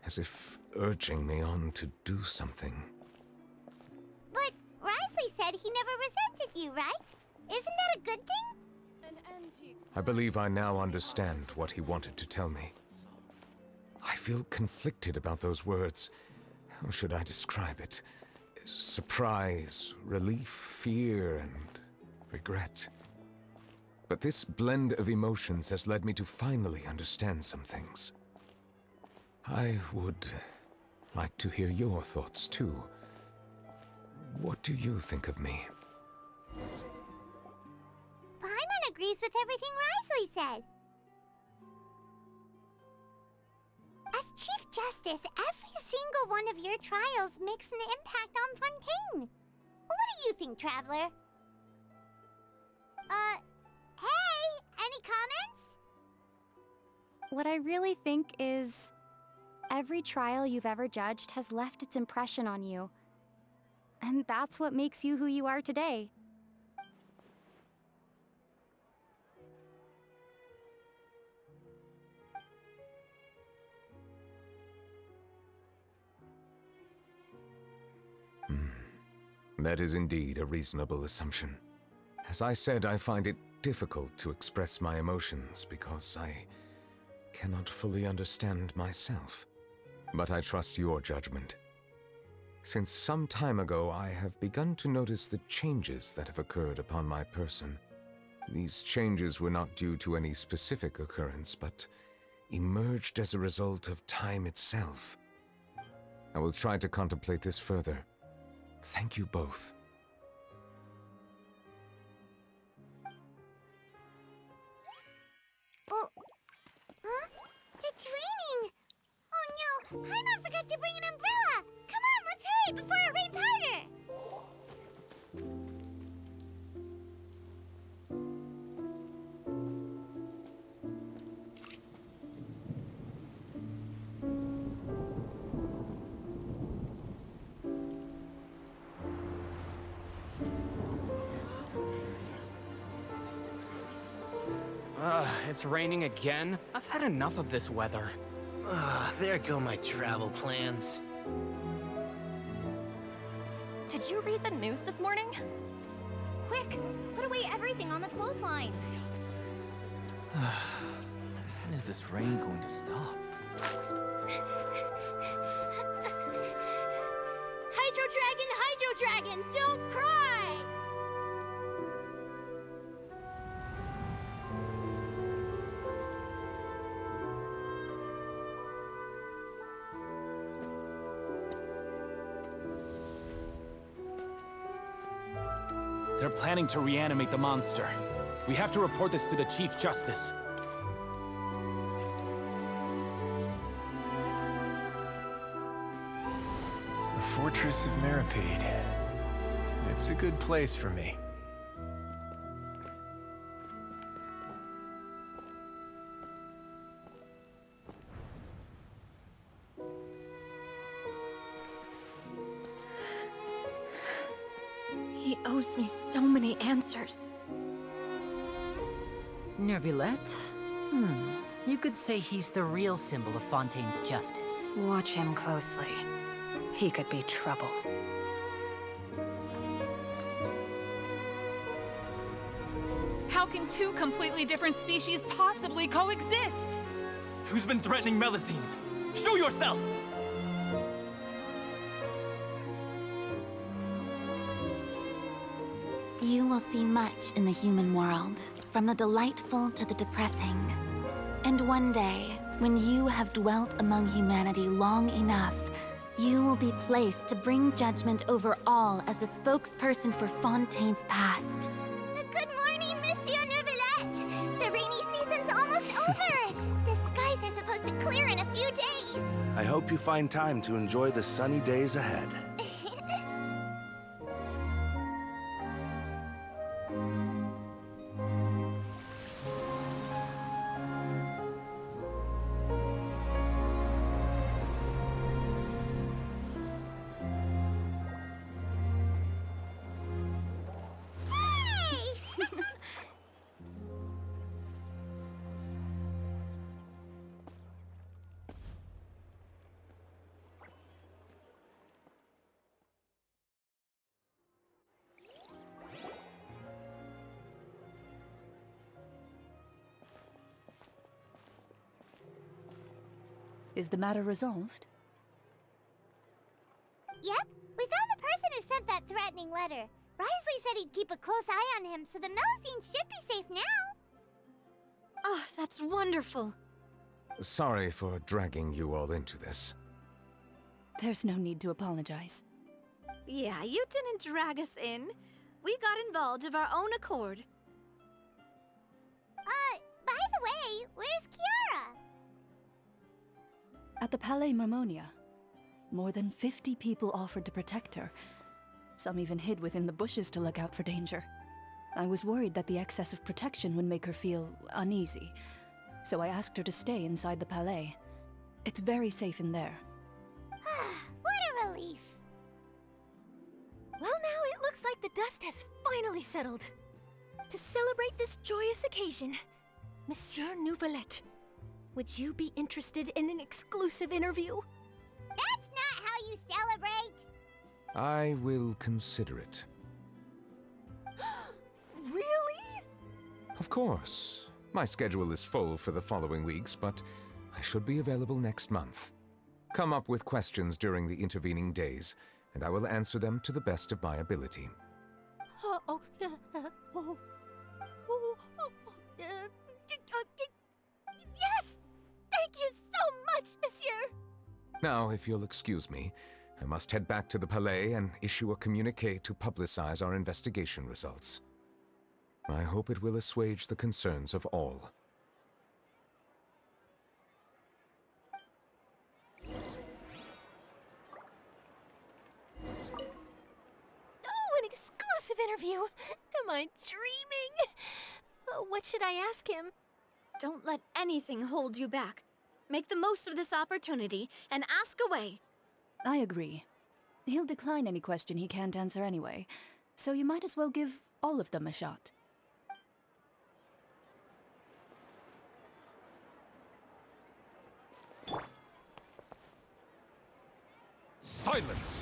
Speaker 13: as if urging me on to do something.
Speaker 1: But Risley said he never resented you, right? Isn't that a good thing?
Speaker 13: I believe I now understand what he wanted to tell me. I feel conflicted about those words. How should I describe it? Surprise, relief, fear, and regret. But this blend of emotions has led me to finally understand some things. I would like to hear your thoughts, too. What do you think of me?
Speaker 1: Paimon agrees with everything Risley said. Chief Justice, every single one of your trials makes an impact on Fontaine. What do you think, Traveler? Hey, any comments?
Speaker 14: What I really think is, every trial you've ever judged has left its impression on you. And that's what makes you who you are today.
Speaker 13: That is indeed a reasonable assumption. As I said, I find it difficult to express my emotions because I cannot fully understand myself. But I trust your judgment. Since some time ago, I have begun to notice the changes that have occurred upon my person. These changes were not due to any specific occurrence, but emerged as a result of time itself. I will try to contemplate this further. Thank you both.
Speaker 1: Oh, huh? It's raining! Oh no, Paimon forgot to bring an umbrella! Come on, let's hurry before it rains harder!
Speaker 15: It's raining again? I've had enough of this weather.
Speaker 7: There go my travel plans.
Speaker 2: Did you read the news this morning? Quick, put away everything on the clothesline.
Speaker 15: When is this rain going to stop?
Speaker 1: Hydro Dragon, don't cry!
Speaker 15: They're planning to reanimate the monster. We have to report this to the Chief Justice.
Speaker 16: The Fortress of Meripede. It's a good place for me.
Speaker 11: He owes me so many answers.
Speaker 17: Neuvillette? You could say he's the real symbol of Fontaine's justice.
Speaker 3: Watch him closely. He could be trouble.
Speaker 11: How can two completely different species possibly coexist?
Speaker 15: Who's been threatening Melusines? Show yourself!
Speaker 5: You will see much in the human world, from the delightful to the depressing. And one day, when you have dwelt among humanity long enough, you will be placed to bring judgment over all as a spokesperson for Fontaine's past.
Speaker 1: Good morning, Monsieur Neuvillette! The rainy season's almost over! The skies are supposed to clear in a few days!
Speaker 18: I hope you find time to enjoy the sunny days ahead.
Speaker 19: Is the matter resolved?
Speaker 1: Yep, we found the person who sent that threatening letter. Risley said he'd keep a close eye on him, so the Melusines should be safe now.
Speaker 11: Oh, that's wonderful.
Speaker 13: Sorry for dragging you all into this.
Speaker 19: There's no need to apologize.
Speaker 20: Yeah, you didn't drag us in. We got involved of our own accord.
Speaker 1: By the way, where's Kiara?
Speaker 19: At the Palais Mermonia, more than 50 people offered to protect her. Some even hid within the bushes to look out for danger. I was worried that the excess of protection would make her feel uneasy, so I asked her to stay inside the Palais. It's very safe in there.
Speaker 1: What a relief.
Speaker 2: Well, now it looks like the dust has finally settled. To celebrate this joyous occasion, Monsieur Nouvelette, would you be interested in an exclusive interview?
Speaker 1: That's not how you celebrate.
Speaker 13: I will consider it.
Speaker 2: Really?
Speaker 13: Of course. My schedule is full for the following weeks, but I should be available next month. Come up with questions during the intervening days, and I will answer them to the best of my ability.
Speaker 2: Yes! Thank you so much, Monsieur!
Speaker 13: Now, if you'll excuse me, I must head back to the Palais and issue a communiqué to publicize our investigation results. I hope it will assuage the concerns of all.
Speaker 2: Oh, an exclusive interview! Am I dreaming? What should I ask him?
Speaker 20: Don't let anything hold you back. Make the most of this opportunity and ask away.
Speaker 19: I agree. He'll decline any question he can't answer anyway, so you might as well give all of them a shot.
Speaker 15: Silence!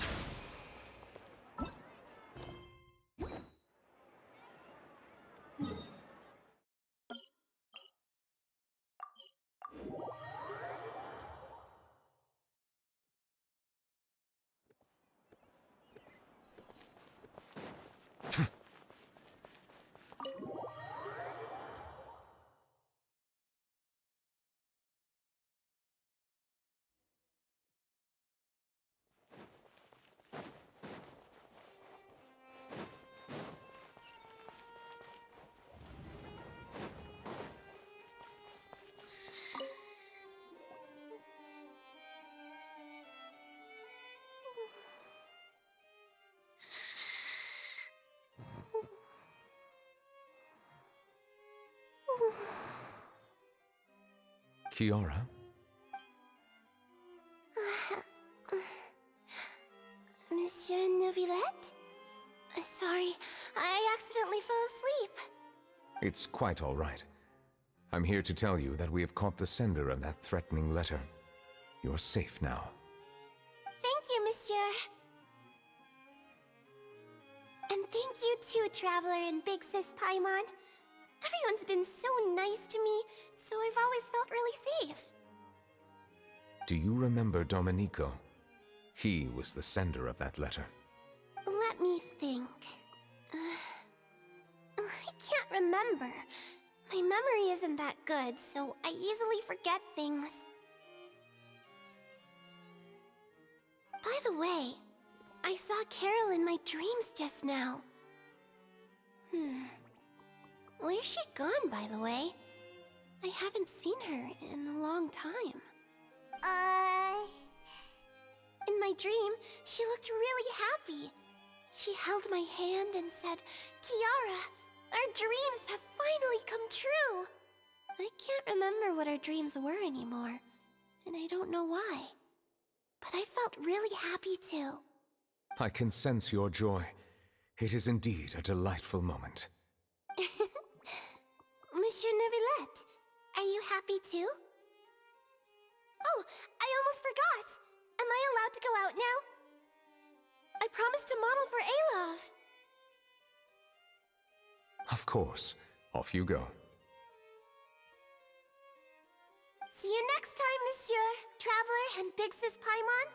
Speaker 13: Kiara?
Speaker 1: Monsieur Nouvelette? Sorry, I accidentally fell asleep.
Speaker 13: It's quite all right. I'm here to tell you that we have caught the sender of that threatening letter. You're safe now.
Speaker 1: Thank you, Monsieur. And thank you too, Traveler and Big Sis Paimon. Everyone's been so nice to me, so I've always felt really safe.
Speaker 13: Do you remember Domenico? He was the sender of that letter.
Speaker 1: Let me think. I can't remember. My memory isn't that good, so I easily forget things. By the way, I saw Carol in my dreams just now. Where's she gone, by the way? I haven't seen her in a long time. In my dream, she looked really happy. She held my hand and said, "Kiara, our dreams have finally come true." I can't remember what our dreams were anymore, and I don't know why. But I felt really happy too.
Speaker 13: I can sense your joy. It is indeed a delightful moment.
Speaker 1: Monsieur Nouvelette, are you happy too? Oh, I almost forgot! Am I allowed to go out now? I promised to model for Alov.
Speaker 13: Of course. Off you go.
Speaker 1: See you next time, Monsieur, Traveler, and Big Sis Paimon.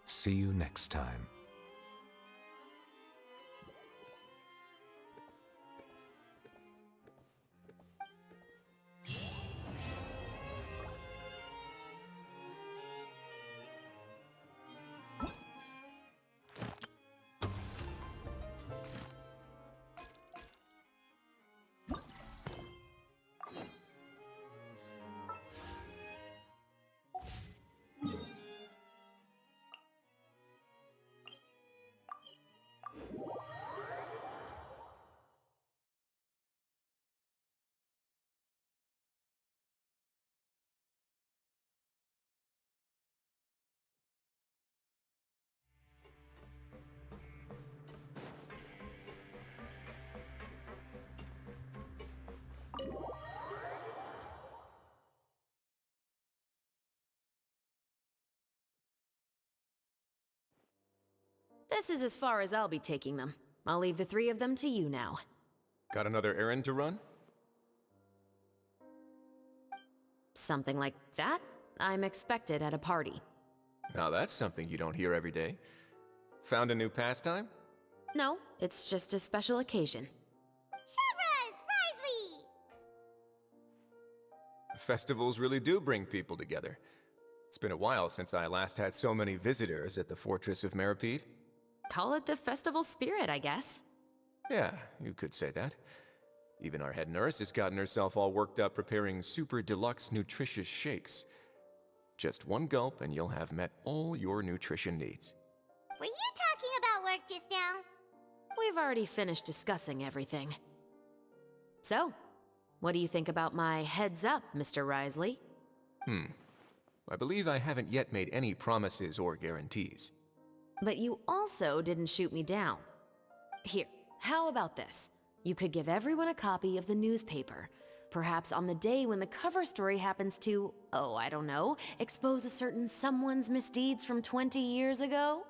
Speaker 13: See you next time.
Speaker 10: This is as far as I'll be taking them. I'll leave the three of them to you now.
Speaker 15: Got another errand to run?
Speaker 10: Something like that? I'm expected at a party.
Speaker 15: Now that's something you don't hear every day. Found a new pastime?
Speaker 10: No, it's just a special occasion.
Speaker 1: Shavras! Risley!
Speaker 15: Festivals really do bring people together. It's been a while since I last had so many visitors at the Fortress of Meripede.
Speaker 10: Call it the festival spirit, I guess.
Speaker 15: Yeah, you could say that. Even our head nurse has gotten herself all worked up preparing super deluxe nutritious shakes. Just one gulp and you'll have met all your nutrition needs.
Speaker 1: Were you talking about work just now?
Speaker 10: We've already finished discussing everything. So, what do you think about my heads up, Mr. Risley?
Speaker 15: I believe I haven't yet made any promises or guarantees.
Speaker 10: But you also didn't shoot me down. Here, how about this? You could give everyone a copy of the newspaper. Perhaps on the day when the cover story happens to, oh, I don't know, expose a certain someone's misdeeds from 20 years ago?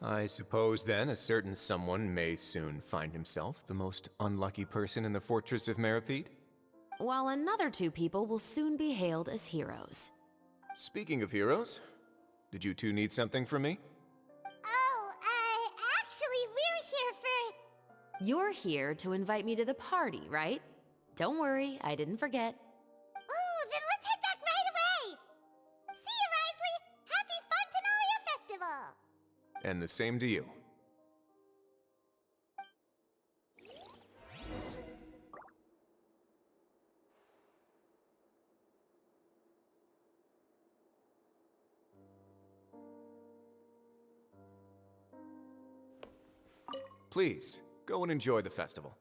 Speaker 15: I suppose then a certain someone may soon find himself the most unlucky person in the Fortress of Meripede?
Speaker 10: While another two people will soon be hailed as heroes.
Speaker 15: Speaking of heroes, did you two need something from me?
Speaker 1: Oh, actually, we're here for...
Speaker 10: You're here to invite me to the party, right? Don't worry, I didn't forget.
Speaker 1: Ooh, then let's head back right away! See you, Risley! Happy Fontainalia Festival!
Speaker 15: And the same to you. Please, go and enjoy the festival.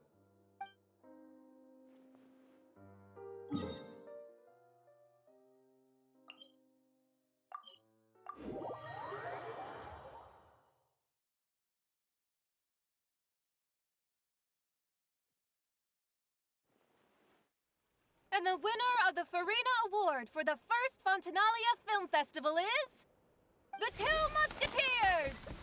Speaker 21: And the winner of the Farina Award for the first Fontainalia Film Festival is... the Two Musketeers!